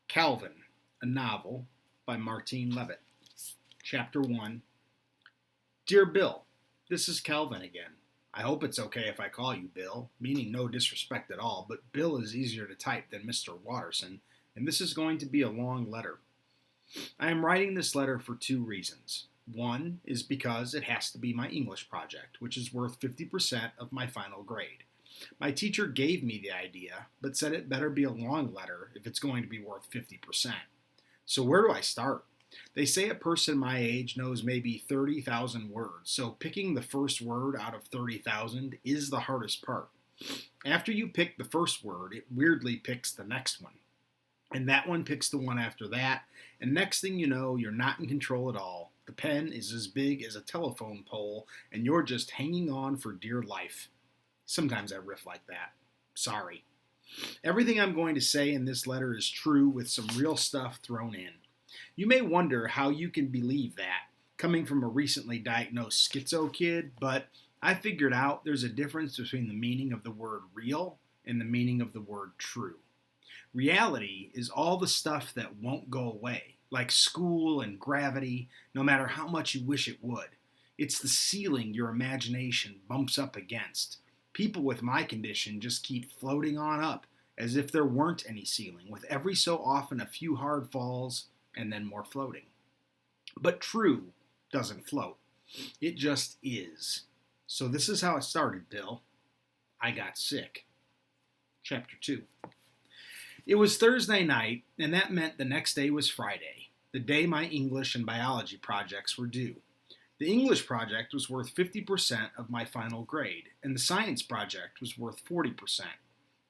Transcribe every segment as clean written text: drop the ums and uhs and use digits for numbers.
Calvin, a novel by Martine Levitt. Chapter 1. Dear Bill, this is Calvin again. I hope it's okay if I call you Bill, meaning no disrespect at all, but Bill is easier to type than Mr. Watterson, and this is going to be a long letter. I am writing this letter for two reasons. One is because it has to be my English project, which is worth 50% of my final grade. My teacher gave me the idea, but said it better be a long letter if it's going to be worth 50%. So where do I start? They say a person my age knows maybe 30,000 words, so picking the first word out of 30,000 is the hardest part. After you pick the first word, it weirdly picks the next one. And that one picks the one after that, and next thing you know, you're not in control at all. The pen is as big as a telephone pole, and you're just hanging on for dear life. Sometimes I riff like that. Sorry. Everything I'm going to say in this letter is true with some real stuff thrown in. You may wonder how you can believe that, coming from a recently diagnosed schizo kid, but I figured out there's a difference between the meaning of the word real and the meaning of the word true. Reality is all the stuff that won't go away, like school and gravity, no matter how much you wish it would. It's the ceiling your imagination bumps up against. People with my condition just keep floating on up, as if there weren't any ceiling, with every so often a few hard falls and then more floating. But true doesn't float. It just is. So this is how it started, Bill. I got sick. Chapter 2. It was Thursday night, and that meant the next day was Friday, the day my English and biology projects were due. The English project was worth 50% of my final grade, and the science project was worth 40%.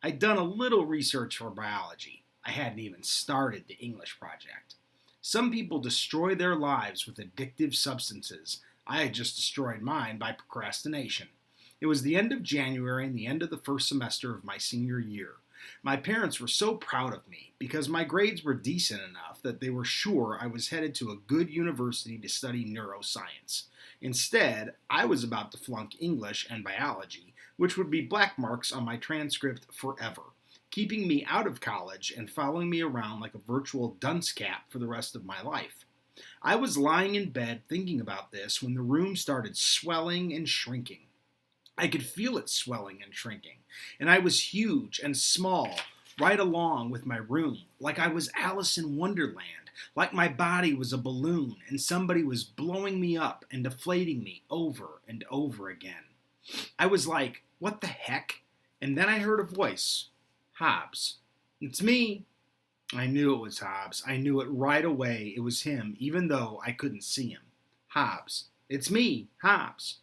I'd done a little research for biology. I hadn't even started the English project. Some people destroy their lives with addictive substances. I had just destroyed mine by procrastination. It was the end of January and the end of the first semester of my senior year. My parents were so proud of me because my grades were decent enough that they were sure I was headed to a good university to study neuroscience. Instead, I was about to flunk English and biology, which would be black marks on my transcript forever, keeping me out of college and following me around like a virtual dunce cap for the rest of my life. I was lying in bed thinking about this when the room started swelling and shrinking. I could feel it swelling and shrinking, and I was huge and small, right along with my room, like I was Alice in Wonderland, like my body was a balloon and somebody was blowing me up and deflating me over and over again. I was like, what the heck? And then I heard a voice. Hobbs. It's me. I knew it was Hobbs. I knew it right away. It was him, even though I couldn't see him. Hobbs. It's me, Hobbs.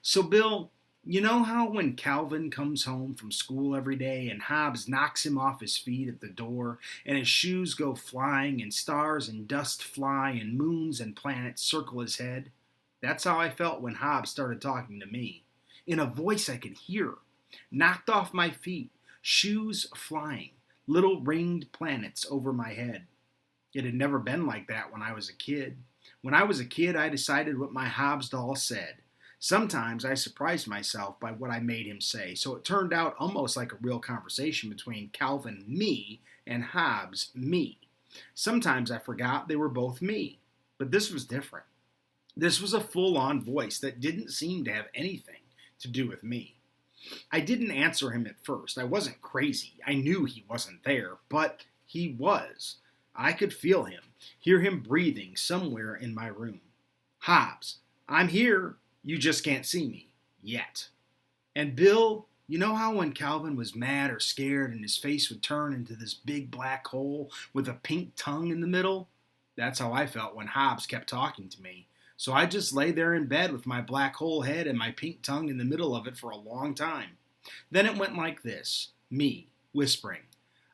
So, Bill, you know how when Calvin comes home from school every day and Hobbs knocks him off his feet at the door and his shoes go flying and stars and dust fly and moons and planets circle his head? That's how I felt when Hobbs started talking to me. In a voice I could hear. Knocked off my feet, shoes flying, little ringed planets over my head. It had never been like that when I was a kid. When I was a kid, I decided what my Hobbs doll said. Sometimes I surprised myself by what I made him say, so it turned out almost like a real conversation between Calvin, me, and Hobbs, me. Sometimes I forgot they were both me, but this was different. This was a full-on voice that didn't seem to have anything to do with me. I didn't answer him at first. I wasn't crazy. I knew he wasn't there, but he was. I could feel him, hear him breathing somewhere in my room. Hobbs, I'm here. You just can't see me. Yet. And Bill, you know how when Calvin was mad or scared and his face would turn into this big black hole with a pink tongue in the middle? That's how I felt when Hobbs kept talking to me. So I just lay there in bed with my black hole head and my pink tongue in the middle of it for a long time. Then it went like this. Me, whispering,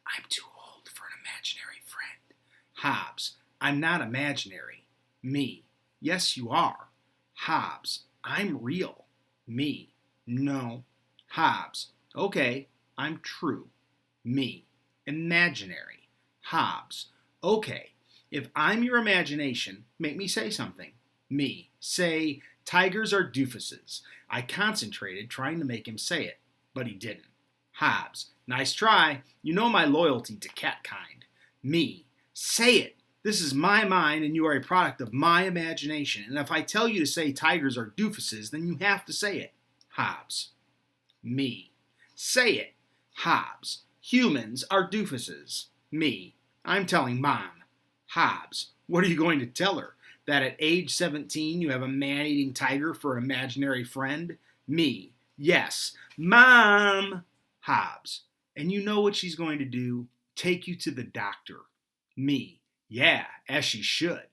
I'm too old for an imaginary friend. Hobbs, I'm not imaginary. Me, yes you are. Hobbs, I'm real. Me, no. Hobbs, okay, I'm true. Me, imaginary. Hobbs, okay, if I'm your imagination, make me say something. Me, say, tigers are doofuses. I concentrated trying to make him say it, but he didn't. Hobbs, nice try. You know my loyalty to cat kind. Me, Say it. This is my mind and you are a product of my imagination. And if I tell you to say tigers are doofuses, then you have to say it. Hobbes. Me. Say it. Hobbes. Humans are doofuses. Me. I'm telling Mom. Hobbes. What are you going to tell her? That at age 17 you have a man-eating tiger for an imaginary friend? Me. Yes. Mom. Hobbes. And you know what she's going to do? Take you to the doctor. Me. Yeah, as she should.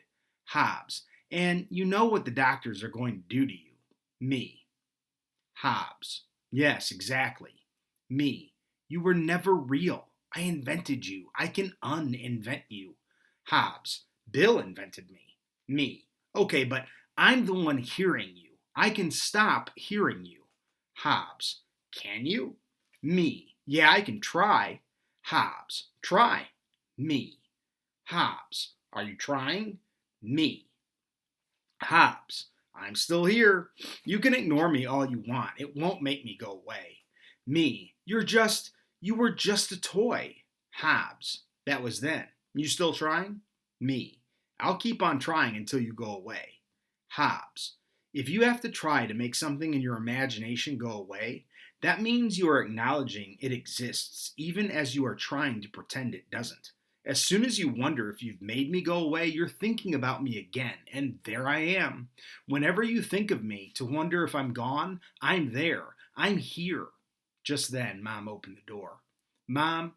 Hobbes. And you know what the doctors are going to do to you. Me. Hobbes. Yes, exactly. Me. You were never real. I invented you. I can uninvent you. Hobbes. Bill invented me. Me. Okay, but I'm the one hearing you. I can stop hearing you. Hobbes. Can you? Me. Yeah, I can try. Hobbes. Try. Me. Hobbes. Are you trying? Me. Hobbes. I'm still here. You can ignore me all you want. It won't make me go away. Me. You were just a toy. Hobbes. That was then. You still trying? Me. I'll keep on trying until you go away. Hobbes. If you have to try to make something in your imagination go away, that means you are acknowledging it exists, even as you are trying to pretend it doesn't. As soon as you wonder if you've made me go away, you're thinking about me again, and there I am. Whenever you think of me to wonder if I'm gone, I'm there. I'm here. Just then, Mom opened the door. Mom,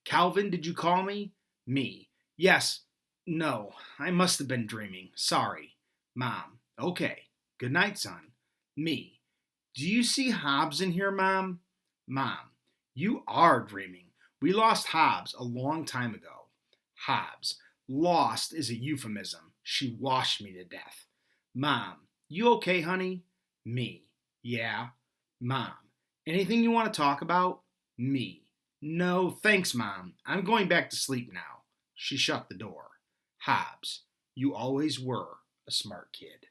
Calvin, did you call me? Me. Yes. No, I must have been dreaming. Sorry. Mom. Okay. Good night, son. Me. Do you see Hobbes in here, Mom? Mom. You are dreaming. We lost Hobbes a long time ago. Hobbes. Lost is a euphemism. She washed me to death. Mom. You okay, honey? Me. Yeah. Mom. Anything you want to talk about? Me. No, thanks, Mom. I'm going back to sleep now. She shut the door. Hobbes. You always were a smart kid.